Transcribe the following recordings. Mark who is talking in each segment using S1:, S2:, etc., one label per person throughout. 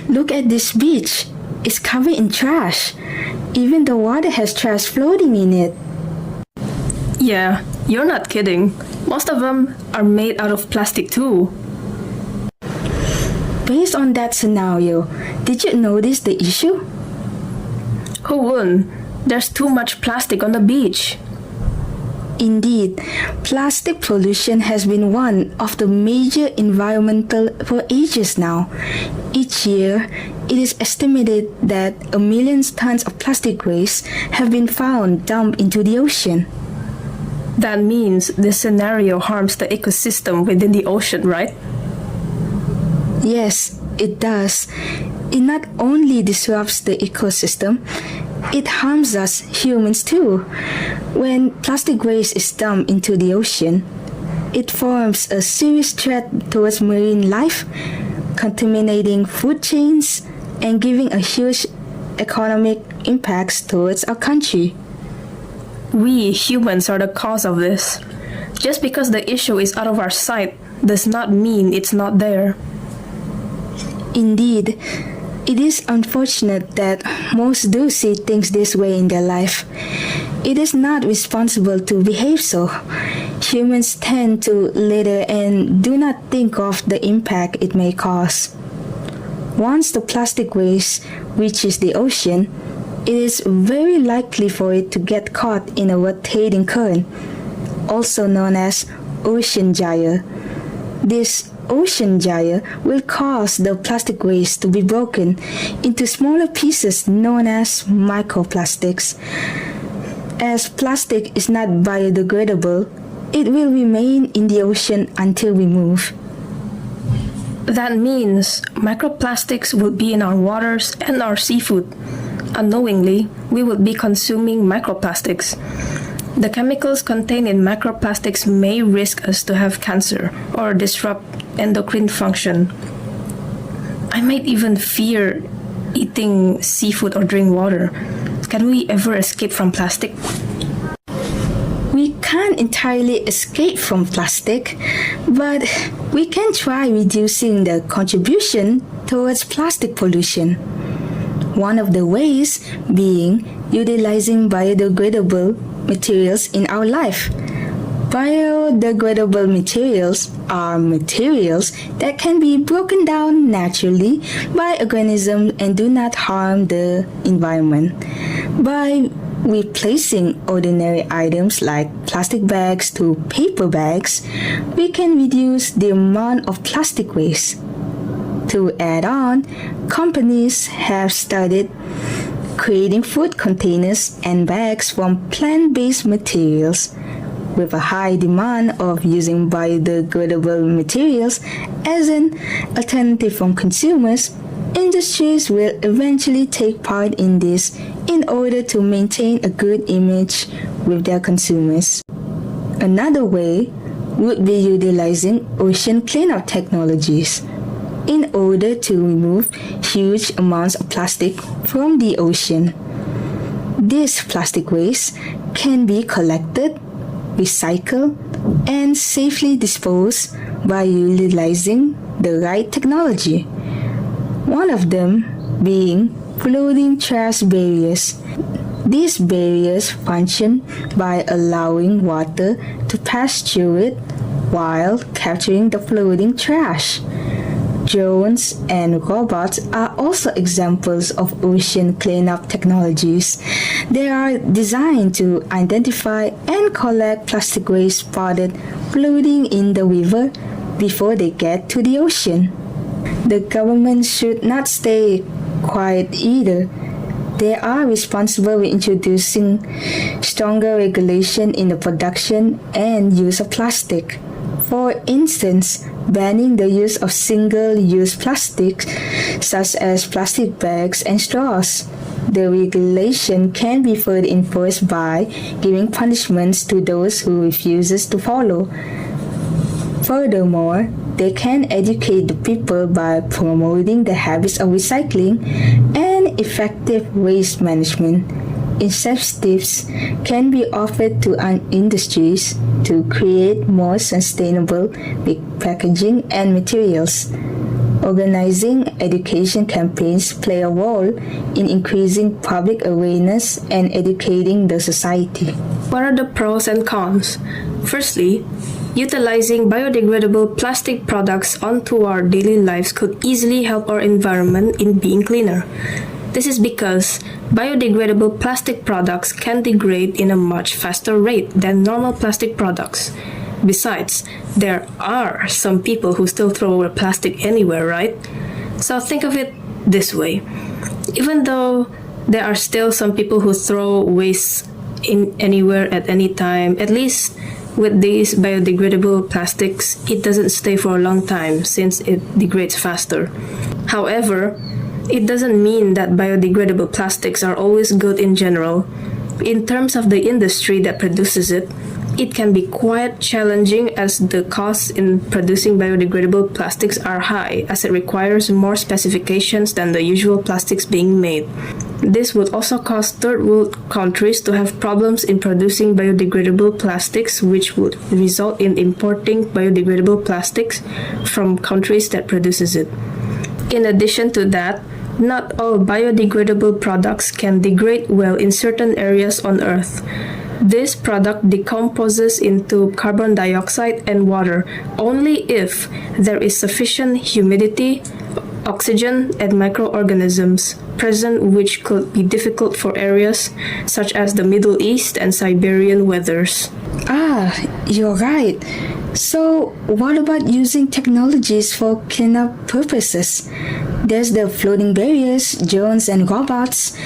S1: look at this beach. It's covered in trash. Even the water has trash floating in it.
S2: Yeah, you're not kidding. Most of them are made out of plastic too.
S1: Based on that scenario, did you notice the issue?
S2: Who wouldn't? There's too much plastic on the beach.
S1: Indeed, plastic pollution has been one of the major environmental for ages now. Each year, it is estimated that 1 million tons of plastic waste have been found dumped into the ocean.
S2: That means this scenario harms the ecosystem within the ocean, right?
S1: Yes, it does. It not only disrupts the ecosystem, it harms us humans too. When plastic waste is dumped into the ocean, it forms a serious threat towards marine life, contaminating food chains and giving a huge economic impacts towards our country.
S2: We humans are the cause of this. Just because the issue is out of our sight does not mean it's not there.
S1: Indeed, it is unfortunate that most do see things this way in their life. It is not responsible to behave so. Humans tend to litter and do not think of the impact it may cause. Once the plastic waste reaches the ocean, it is very likely for it to get caught in a rotating current, also known as ocean gyre. This ocean gyre will cause the plastic waste to be broken into smaller pieces known as microplastics. As plastic is not biodegradable, it will remain in the ocean until we move.
S2: That means microplastics will be in our waters and our seafood. Unknowingly, we will be consuming microplastics. The chemicals contained in microplastics may risk us to have cancer or disrupt endocrine function. I might even fear eating seafood or drinking water. Can we ever escape from plastic?
S1: We can't entirely escape from plastic, but we can try reducing the contribution towards plastic pollution. One of the ways being utilizing biodegradable materials in our life. Biodegradable materials are materials that can be broken down naturally by organisms and do not harm the environment. By replacing ordinary items like plastic bags to paper bags, we can reduce the amount of plastic waste. To add on, companies have studied creating food containers and bags from plant-based materials. With a high demand of using biodegradable materials as an alternative from consumers, industries will eventually take part in this in order to maintain a good image with their consumers. Another way would be utilizing ocean cleanup technologies in order to remove huge amounts of plastic from the ocean. This plastic waste can be collected, recycled, and safely disposed by utilizing the right technology. One of them being floating trash barriers. These barriers function by allowing water to pass through it while capturing the floating trash. Drones and robots are also examples of ocean cleanup technologies. They are designed to identify and collect plastic waste spotted floating in the river before they get to the ocean. The government should not stay quiet either. They are responsible for introducing stronger regulation in the production and use of plastic. For instance, banning the use of single-use plastics such as plastic bags and straws. The regulation can be further enforced by giving punishments to those who refuses to follow. Furthermore, they can educate the people by promoting the habits of recycling and effective waste management. Incentives can be offered to industries to create more sustainable packaging and materials. Organizing education campaigns play a role in increasing public awareness and educating the society.
S2: What are the pros and cons? Firstly, utilizing biodegradable plastic products onto our daily lives could easily help our environment in being cleaner. This is because biodegradable plastic products can degrade in a much faster rate than normal plastic products. Besides, there are some people who still throw away plastic anywhere, right? So think of it this way. Even though there are still some people who throw waste in anywhere at any time, at least with these biodegradable plastics, it doesn't stay for a long time since it degrades faster. However, it doesn't mean that biodegradable plastics are always good in general. In terms of the industry that produces it, it can be quite challenging as the costs in producing biodegradable plastics are high, as it requires more specifications than the usual plastics being made. This would also cause third world countries to have problems in producing biodegradable plastics, which would result in importing biodegradable plastics from countries that produces it. In addition to that, not all biodegradable products can degrade well in certain areas on Earth. This product decomposes into carbon dioxide and water only if there is sufficient humidity, oxygen, and microorganisms present, which could be difficult for areas such as the Middle East and Siberian weathers.
S1: Ah, you're right. So, what about using technologies for cleanup purposes? There's the floating barriers, drones, and robots.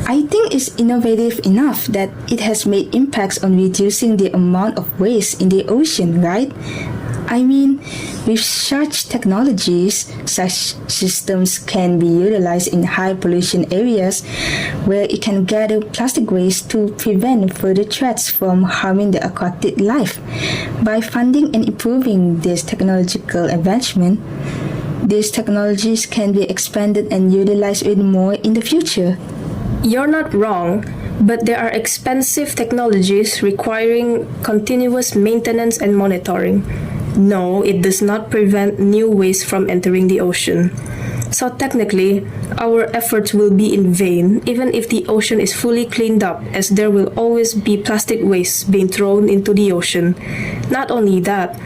S1: I think it's innovative enough that it has made impacts on reducing the amount of waste in the ocean, right? I mean, with such technologies, such systems can be utilized in high pollution areas where it can gather plastic waste to prevent further threats from harming the aquatic life. By funding and improving this technological advancement, these technologies can be expanded and utilized even more in the future.
S2: You're not wrong, but there are expensive technologies requiring continuous maintenance and monitoring. No, it does not prevent new waste from entering the ocean. So technically, our efforts will be in vain even if the ocean is fully cleaned up, as there will always be plastic waste being thrown into the ocean. Not only that,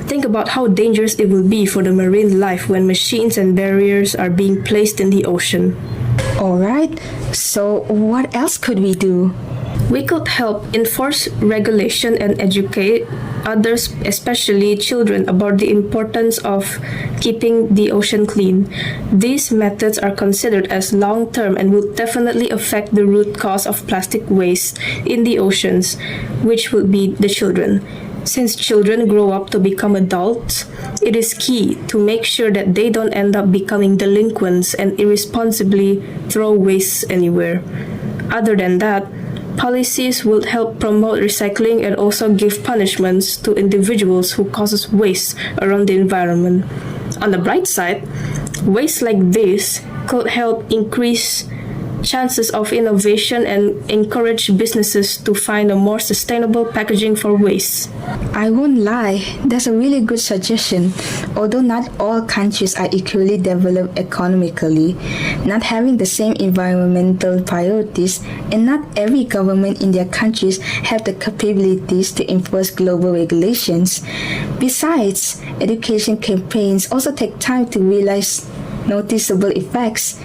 S2: think about how dangerous it will be for the marine life when machines and barriers are being placed in the ocean.
S1: Alright, so what else could we do?
S2: We could help enforce regulation and educate others, especially children, about the importance of keeping the ocean clean. These methods are considered as long-term and will definitely affect the root cause of plastic waste in the oceans, which will be the children. Since children grow up to become adults, it is key to make sure that they don't end up becoming delinquents and irresponsibly throw waste anywhere. Other than that, policies will help promote recycling and also give punishments to individuals who causes waste around the environment. On the bright side, waste like this could help increase chances of innovation and encourage businesses to find a more sustainable packaging for waste.
S1: I won't lie, that's a really good suggestion. Although not all countries are equally developed economically, not having the same environmental priorities, and not every government in their countries have the capabilities to enforce global regulations. Besides, education campaigns also take time to realize noticeable effects.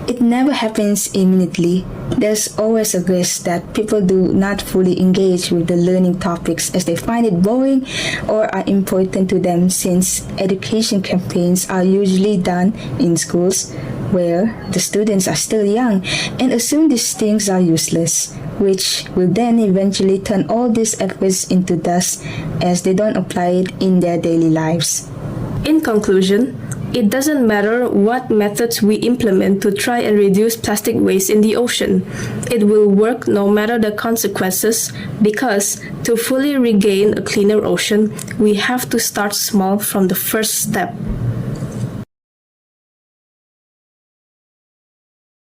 S1: It never happens immediately. There's always a risk that people do not fully engage with the learning topics as they find it boring or are important to them, since education campaigns are usually done in schools where the students are still young and assume these things are useless, which will then eventually turn all these efforts into dust as they don't apply it in their daily lives.
S2: In conclusion, it doesn't matter what methods we implement to try and reduce plastic waste in the ocean. It will work no matter the consequences, because to fully regain a cleaner ocean, we have to start small from the first step.